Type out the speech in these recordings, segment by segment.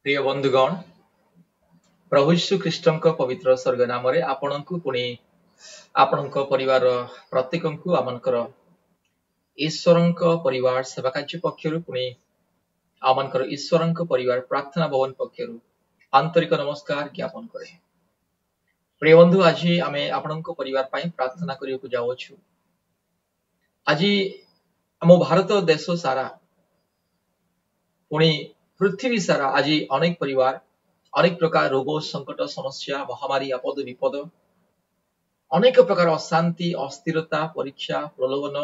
प्रिय बंधुगण प्रभु यीशु ख्रीष्टଙ୍କ पवित्र स्वर्ग नाम रे आपणଙ୍କୁ पुणी आपणଙ୍କ परिवार प्रत्येकଙ୍କୁ आमनकर ईश्वरଙ୍କ परिवार सेवा कार्य पक्षरु पुणी आमनकर ईश्वरଙ୍କ परिवार प्रार्थना भवन पक्षरु आंतरिक नमस्कार ज्ञापन करे। प्रिय बंधु आज आमे आपणଙ୍କ परिवार पई प्रार्थना करियकु जावछु। आज आम भारत देश सारा पुणी पृथ्वी सारा आज अनेक परिवार अनेक प्रकार रोग संकट समस्या महामारी आपद विपद अनेक प्रकार अशांति अस्थिरता परीक्षा प्रलोभन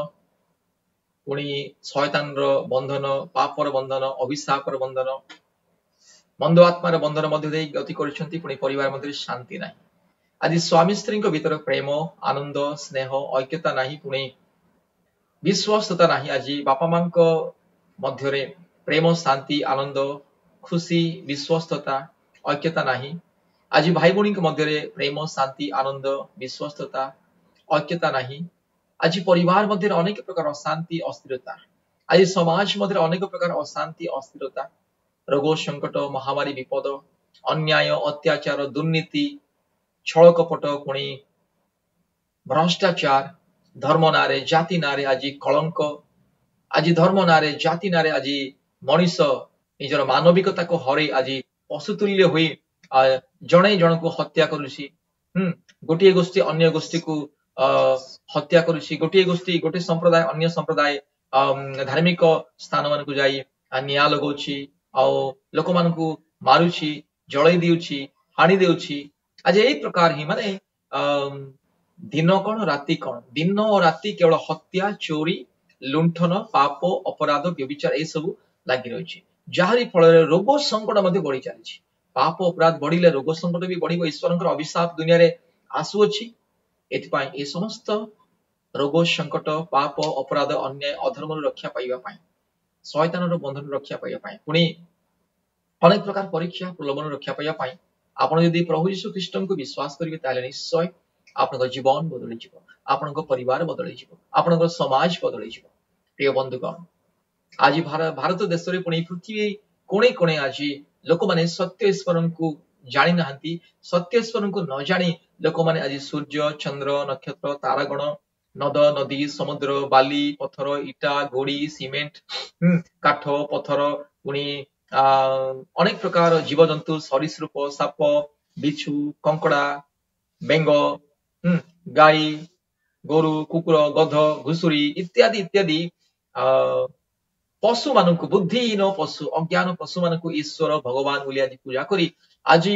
पुणी शयतान बंधन पापर बंधन अभिशापर बंधन मंद आत्मार बंधन मध्य गति करछंती पुणी परिवार मध्य शांति नाही। आज स्वामी स्त्री भीतर प्रेम आनंद स्नेह ऐक्यता नाही पुणी विश्वासता नाही। आज बापा मां मध्य प्रेम शांति आनंद खुशी विश्वस्तता ऐक्यता नाही। आज भाई भौणी मध्य प्रेम शांति आनंद विश्वस्तता ऐक्यता नाही। आज परिवार मध्य अनेक प्रकार अशांति अस्थिरता आज समाज मध्य अनेक प्रकार अशांति अस्थिरता रोग संकट महामारी विपद अन्याय अत्याचार दुर्नीति छल कपट पुणी भ्रष्टाचार धर्म नारे जाति नारे आज कलंक आज धर्म नारे जाति नारे आज मनीष निजर मानविकता को हरे आज पशुतुल्य हुई जड़े जन को हत्या करुछि। गोटे गोष्ठी अन्य गोष्ठी को हत्या करुछि। गोटे गोष्ठी गोटे संप्रदाय अन्य संप्रदाय धार्मिक स्थान मान को जाई निया लगौछि लोक मान को मारुछि जड़े दिउछि हानि देउछि। आज यही प्रकार ही माने दिन कौन राति कौन दिन और राति केवल हत्या चोरी लुंठन पाप अपराध व्यभिचार ए सब लगी रही जहारी फल रोग संकट बढ़ी चली पाप अपराध बढ़िले रोग संकट भी बढ़ ईश्वर अभिशाप दुनिया रे आसुअछि। एथिपाई ए समस्त रोग संकट पाप अपराध अन्याय अधर्म रक्षा पाइबा शयतान बंधन रक्षा पाइबा पुणी अनेक प्रकार परीक्षा प्रलोभन रक्षा पाइबा आपण यदि प्रभु यीशु ख्रीष्ट को विश्वास करेंगे ताले निश्चय आपन जीवन बदली आपन परिवार बदली आपन समाज बदली। प्रिय बंधुगण आज भारत देश में पुणी पृथ्वी कोणे कोणे आज लोक माने सत्य ईश्वर को जानी नाहंती सत्य ईश्वर को न जानी लोक माने आज सूर्य चंद्र नक्षत्र तारागण नद नदी समुद्र बाली पत्थर इटा गोड़ी सीमेंट काठ पत्थर पुणी अनेक प्रकार जीव जंतु सरीसृप साप बिच्छू कंकड़ा बेंग गाई गोरु कुकुर गध घुसुरी इत्यादि इत्यादि पशु मान बुद्धिहीन पशु अज्ञान पशु मान ईश्वर भगवान बोली आज पूजा करी आज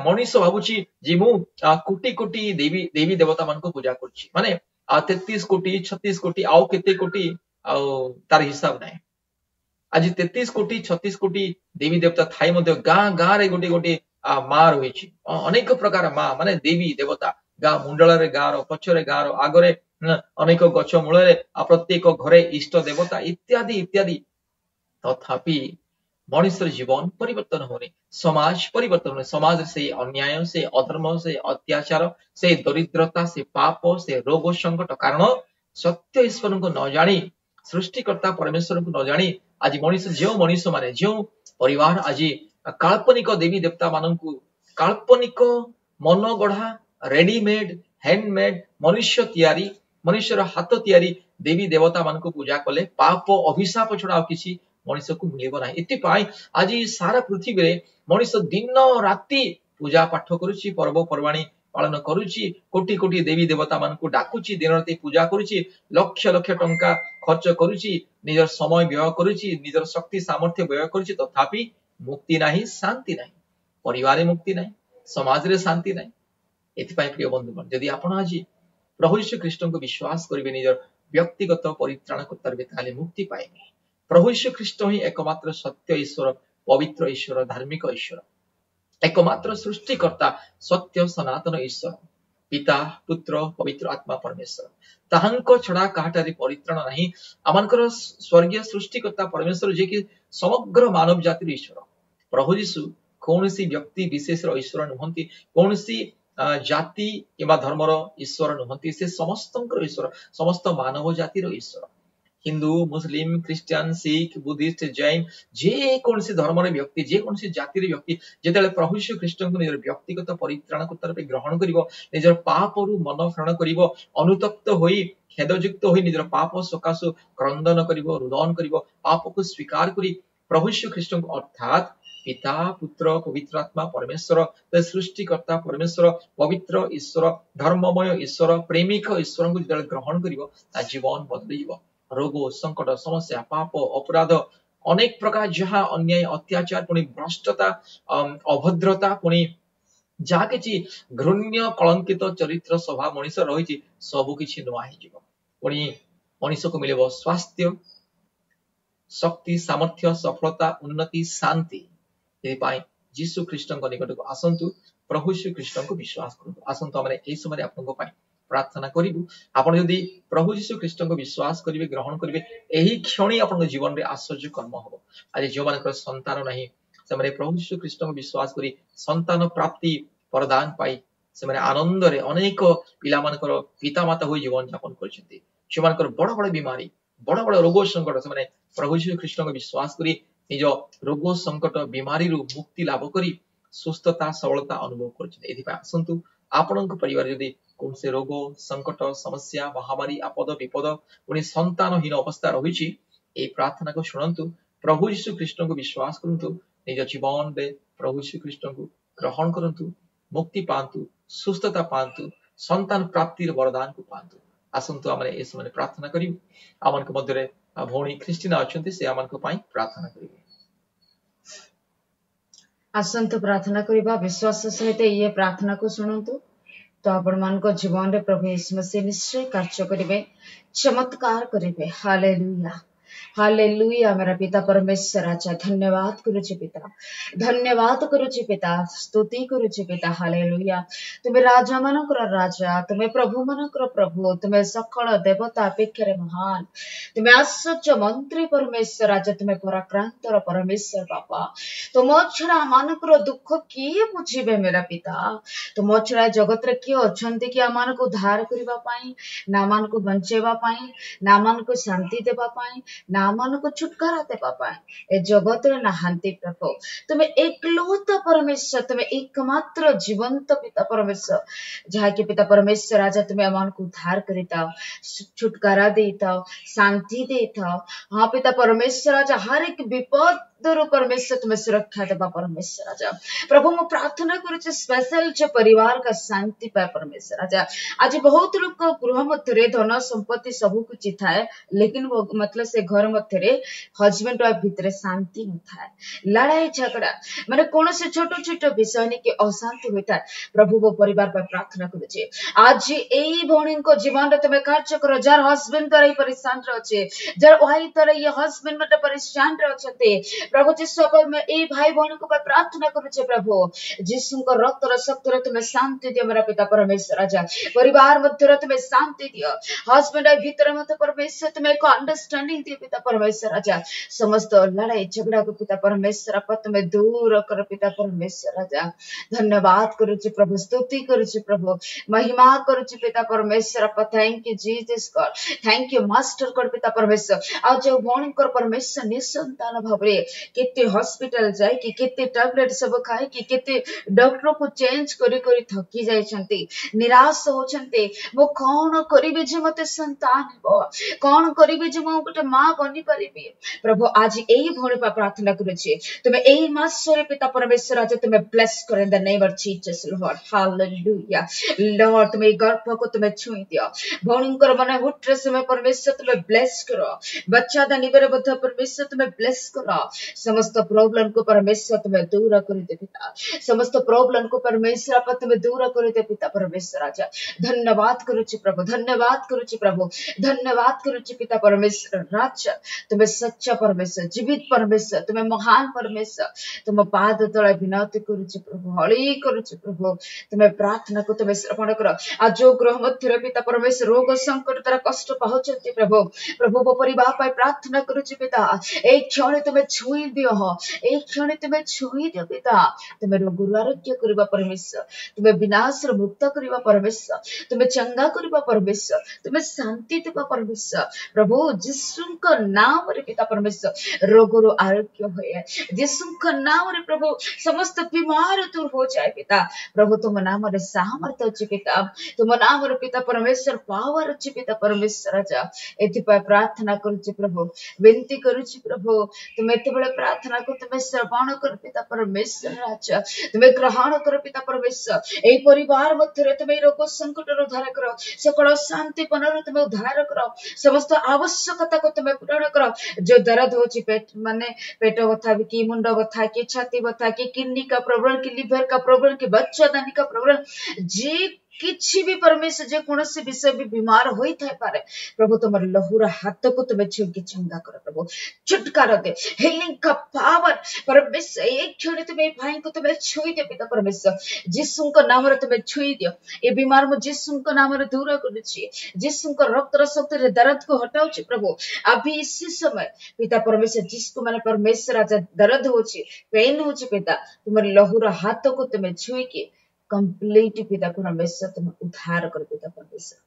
मनीष भावुची जे मु कोटी कोटी देवी देवी देवता मान पूजा करछि माने 33 कोटी 36 कोटी आउ केते कोटी तार हिसाब नाही। आज 33 कोटी 36 कोटी देवी देवता थाई मध्य गाँ गाँ रे गोटे गोटे माँ रही अनेक प्रकार माँ माने देवी देवता गाँ मुंडल गाँव पछरे गाँव आगरे अनेक गछ मूल प्रत्येक घरे इष्ट देवता इत्यादि इत्यादि तथापि मनुष्य जीवन परिवर्तन होने समाज परिवर्तन होने समाज से अन्याय से अधर्म से अत्याचार से दरिद्रता से पाप से रोग संकट कारण सत्य ईश्वर को न जानी सृष्टिकर्ता परमेश्वर को न जानी आज मनुष्य जो मनुष्य माने जो परिवार आज काल्पनिक देवी देवता मान काल्पनिक मन गढ़ा रेडीमेड हैंडमेड मनुष्य तैयारी मनुष्यर हाथ तैयारी देवी देवता मान पूजा कले पाप अभिशाप छड़ा किसी मनुष्य को मिलेब ना। एतिपाई आज सारा पृथ्वी रे मनुष्य दिन राति पूजा पाठ करुछि पर्व पर्वाणी पालन करुछि कोटी कोटी देवी देवता मान को डाकुछि दिन राति पूजा करुछि लक्ष लक्ष टंका खर्च करुछि निजर समय व्यय करुछि निजर शक्ति सामर्थ्य व्यय करुछि तथापि मुक्ति नाही शांति नाही परिवार मुक्ति नाही समाज रे शांति नाही। एतिपाई प्रिय बंधुगण यदि आपण आज प्रभु यीशु ख्रीष्ट को विश्वास करेंगे निजर व्यक्तिगत परित्राण करते मुक्ति पाएंगे। प्रभु यीशु ख्रीष्ट ही एकमात्र सत्य ईश्वर पवित्र ईश्वर धार्मिक ईश्वर एकमात्र सृष्टिकर्ता सत्य सनातन ईश्वर पिता पुत्र पवित्र आत्मा परमेश्वर ताहांको छड़ा काहाटारी परित्राण नहीं। आमानकर स्वर्गीय सृष्टिकर्ता परमेश्वर जे कि समग्र मानव जातिर ईश्वर प्रभु यीशु कौनसी व्यक्ति विशेष ईश्वर नुहंती कौनसी जाति किंबा धर्मर ईश्वर नुहंती से समस्त ईश्वर समस्त मानव जातिर ईश्वर Hindu Muslim Christian Sikh Buddhist Jain जेकोसी धर्म व्यक्ति जेकोसी जातिर व्यक्ति जिते प्रभु यीशु ख्रीष्ट को निजर व्यक्तिगत परित्राणकर्ता रूपे ग्रहण कर निजर पापरू मन फेरण कर अनुतप्त होई खेदयुक्त होई निजर पाप सकाशु क्रंदन कर रुदन कर पाप को स्वीकार कर प्रभु यीशु ख्रीष्ट अर्थात पिता पुत्र पवित्र आत्मा परमेश्वर सृष्टिकर्ता परमेश्वर पवित्र ईश्वर धर्ममय ईश्वर प्रेमिक ईश्वर को जो ग्रहण कर जीवन बदल रोग संकट समस्या पाप अपराध अनेक प्रकार जहाँ अन्याय अत्याचार पुणी भ्रष्टता अभद्रता पुणी जहाँ कि घृण्य कलंकित चरित्र स्वभाव मनीष रही सबकि नुआ पुणी मनीष को मिले स्वास्थ्य शक्ति सामर्थ्य सफलता उन्नति शांति जीशु ख्रीष्ट निकट को आसतु प्रभु यीशु ख्रीष्ट को विश्वास करूँ आसतु आम यही समय आपन प्रार्थना करूँ आपड़ जदि प्रभु यीशु ख्रीष्ट को विश्वास करेंगे ग्रहण करेंगे यही क्षण आप जीवन में आश्चर्य कर्म हम आज जो मान संतान ना से प्रभु यीशु ख्रीष्ट को विश्वास कर संतान प्राप्ति प्रदान पाई से आनंद अनेक पिला पितामाता हो जीवन यापन कर बड़ बड़ बीमारी बड़ बड़ रोग संकट से प्रभु यीशु ख्रीष्ट को विश्वास कर निज रोग संकट बीमारी मुक्ति लाभ कर सुस्थता सबलता अनुभव कर आपण परिवार जदि कौन से रोग संकट समस्या महामारी आपद विपद पुणी संतानहीन अवस्था रही प्रार्थना को शुणु प्रभु यीशु ख्रीष्ट को विश्वास करूँ निज जीवन में प्रभु यीशु ख्रीष्ट को ग्रहण करूँ मुक्ति पातु सुस्थता पातु संतान प्राप्ति वरदान को पातु आसतु आम ए समय प्रार्थना करूँ आम मध्य भौणी ख्रीस्टिना अच्छा से आम प्रार्थना करेंगे आसतु प्रार्थना करवा विश्वास सहित ये प्रार्थना को शुणु तो आपण मान जीवन रे प्रभु यीशु मसीह निश्चय कार्य करेंगे चमत्कार करेंगे हालेलुया हालेलुया मेरा पिता परमेश्वर आचा धन्यवाद करुची पिता धन्यवाद करुची पिता स्तुति करुची पिता हालेलुया तुम्हें राजा मानकर राजा तुम्हें प्रभु मानकर प्रभु तुम्हें सकल देवता अपेक्षा महान तुम्हें आश्चर्य मंत्री परमेश्वर राजा तुम्हें पराक्रांतर परमेश्वर बापा तुम छड़ा मानकर दुख किए बुझे मेरा पिता तुम छड़ा जगत रे किए अछंती कि आमान को उद्धार करबा पाई ना मान को बंचेबा पाई ना मान को शांति देबा पाई ना मान को छुटकारा देबा पाई ए जगत रे नहांती प्रभु तुम्हें एकलौता परमेश्वर तुम्हें एकमात्र जीवंत पिता परमेश्वर जहाँ के पिता परमेश्वर राजा तुम्हें आमान को उद्धार करिता छुटकारा देता शांति देता हाँ पिता परमेश्वर राजा हर एक विपद परमेश्वर तुम्हें सुरक्षा देवा परमेश्वर राजा प्रभु मु प्रार्थना करुचे स्पेशल जो परिवार का शांति पाए परमेश्वर राजा आज बहुत लोग गृह मध्य धन संपत्ति सब कुछ थाए लेकिन वो मतलब से घर मध्य हजबैंड वाइफ भितर शांति न थाए लड़ाई झगड़ा माने कौन से छोट छोट विषय नहीं कि अशांति होता है प्रभु वो परिवार पर प्रार्थना करुचे आज यही भौणी को जीवन रे तुम्हें कार्य कर जार हजबैंड द्वारा परेशान रहे जार वाइफ द्वारा ये हजबैंड मतलब परेशान रहे प्रभु जीशु में ए भाई बहन को प्रार्थना करुचे प्रभु जीशु को रक्त शक्ति तुम्हें शांति दियो मेरा पिता परमेश्वर राजा परिवार मध्य तुम्हें शांति दियो हस्बैंड भीतर मत परमेश्वर तुम्हें एक अंडरस्टैंडिंग दियो पिता परमेश्वर राजा समस्त लड़ाई झगड़ा को पिता परमेश्वर आप तुम्हें दूर कर पिता परमेश्वर राजा धन्यवाद करुचे प्रभु स्तुति करुचे प्रभु महिमा करुचे पिता परमेश्वर आप thank you Jesus God thank you master God पिता परमेश्वर आज जो भौणी परमेश्वर निसंतान भाव केते हॉस्पिटल जाए कि केते टैबलेट सब खाए कि केते डॉक्टर को चेंज करी करी थकी जाइछंती निराश होछंती मो कोन करिबे जे मते संतान हेबो कोन करिबे जे मो गोटे मां बनि परिबे प्रभु आज एही भोणी पर प्रार्थना करूछे तुमे एही मासरे पिता परमेश्वर आज तुमे ब्लेस कर in the name of Jesus Lord hallelujah Lord तुमे गर्भ को तुमे छुई दियो भोणीकर मन हुट्रे समय परमेश्वर तुमे ब्लेस करो बच्चा दा निबरे बद्ध परमेश्वर तुमे ब्लेस करो समस्त प्रॉब्लम को परमेश्वर तुम्हें दूर कर दे पिता समस्त प्रॉब्लम को परमेश्वर आप तुम्हें दूर कर दे पिता परमेश्वर राजा धन्यवाद करुची प्रभु धन्यवाद करुची प्रभु धन्यवाद करुची पिता परमेश्वर राजा तुम्हें सच्चा परमेश्वर जीवित परमेश्वर तुम्हें महान परमेश्वर तुम पाद तले विनती करुची प्रभु हली करुची प्रभु तुम्हें प्रार्थना को तुम्हें श्रवण कर आज जो गृह मध्य पिता परमेश्वर रोग संकट द्वारा कष्ट पहुंचती प्रभु प्रभु वो परिवार पर प्रार्थना करुची पिता एक क्षण तुम्हें छुई दियो हो ए क्षण तुम्हें छुई दियो पिता तुम्हें रोगରୁ आरोग्य करबा परमेश्वर तुम्हें विनाश रो मुक्त करबा परमेश्वर तुम्हें चंगा करबा परमेश्वर तुम्हें शांति देबा परमेश्वर प्रभु यीशुଙ୍କ नामରେ पिता परमेश्वर रोगରୁ आरोग्य होए यीशुଙ୍କ नामରେ प्रभु समस्त बीमार दूर हो जाए पिता प्रभु तुम नामରେ सामर्थ्य ଅଛି पिता तुम नामରେ पिता परमेश्वर पावर ଅଛି पिता परमेश्वर राजा एथिपाय प्रार्थना करूची प्रभु विनती करूची प्रभु तुम एते बळे प्रार्थना को तुम श्रवण कर पिता परमेश्वर राजा तुम ग्रहण कर पिता परमेश्वर ए परिवार मध्य तुम रोग संकट उद्धार करो सकल शांति पनर तुम उद्धार करो समस्त आवश्यकता को तुम पूर्ण करो जो दर्द होची पेट माने पेट बथा की मुंड बथा की छाती बथा की किडनी का प्रॉब्लम की लिवर का प्रॉब्लम की बच्चादानी का प्रॉब्लम जे किछि भी परमेश्वर जे कोनोसी विषय भी बीमार होई थाई पारे प्रभु तुमर लहुरा हाथ को तुम छुई चंगा करो प्रभु छुटकारा दे हीलिंग का पावर परमेश्वर एक क्षण तुम भाई को तुम छुई दे पिता परमेश्वर यीशुଙ୍କ नामରେ तुम छुई दियो ए बीमार मु यीशुଙ୍କ नामରେ दूर करूची यीशुଙ୍କ रक्त शक्ति रे दर्द को हटाउची प्रभु अभी इसी समय पिता परमेश्वर जिसको माने परमेश्वर आज दर्द होची पेन होची पिता तुमर लहुरा हाथ को तुम छुई के कंप्लीट पिता परमेश्वर तुम उद्धार कर पिता परमेश्वर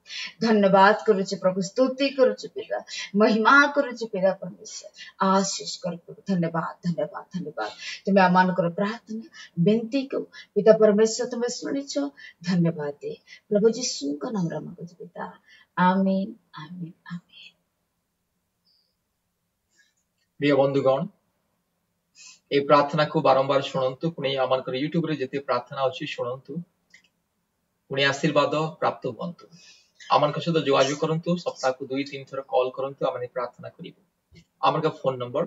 धन्यवाद करुचे प्रभु स्तुति करुचे पिता महिमा करुचे पिता परमेश्वर आशीष कर प्रभु धन्यवाद धन्यवाद धन्यवाद तुम्हें आमान कर प्रार्थना विनती को पिता परमेश्वर तुम्हें सुनिछ धन्यवाद दे प्रभु यीशु का नाम रे मांगो पिता आमीन आमीन आमीन। प्रिय बंधुगण ए प्रार्थना को बारंबार शुणंतु पुणी आमनकर यूट्यूब रे जते प्रार्थना अछि शुणंतु पुणी आशीर्वाद प्राप्त हुंतु आमनकर सहित जोगाजोग करंतु सप्ताह को 2-3 थर कॉल करंतु आमने प्रार्थना करिबो आमनका फोन नंबर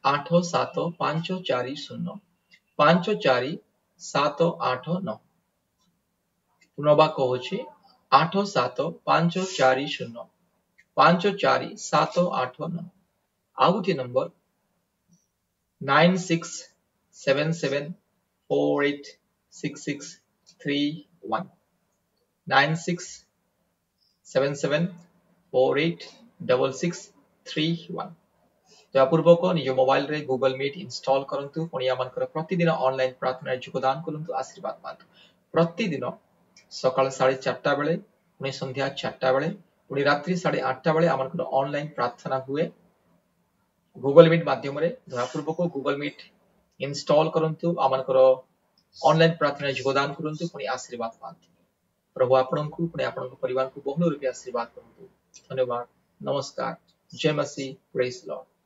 8754054789 पुनवा कहूची 8754054789 आ गोटे नंबर 9677486631 9677486631 पूर्वक निज मोबाइल रे गूगल मीट इंस्टॉल करंतु पुणी आमनकर प्रतिदिन ऑनलाइन प्रार्थना योगदान करंतु आशीर्वाद पांतु प्रतिदिन सकाळ 4:30 बेले पुणी संध्या 4टा बेले पुणी रात्रि 8:30 बेले आमनकर ऑनलाइन प्रार्थना हुए गूगल मीट माध्यम रे दयापूर्वक गूगल मीट इंस्टॉल करंतु आमनकर ऑनलाइन प्रार्थना योगदान करंतु पुणी आशीर्वाद पांतु प्रभु आपनकु पुणी आपनक परिवार को बहुल रूपे आशीर्वाद करंतु धन्यवाद नमस्कार जय मसीह प्रेज लॉर्ड।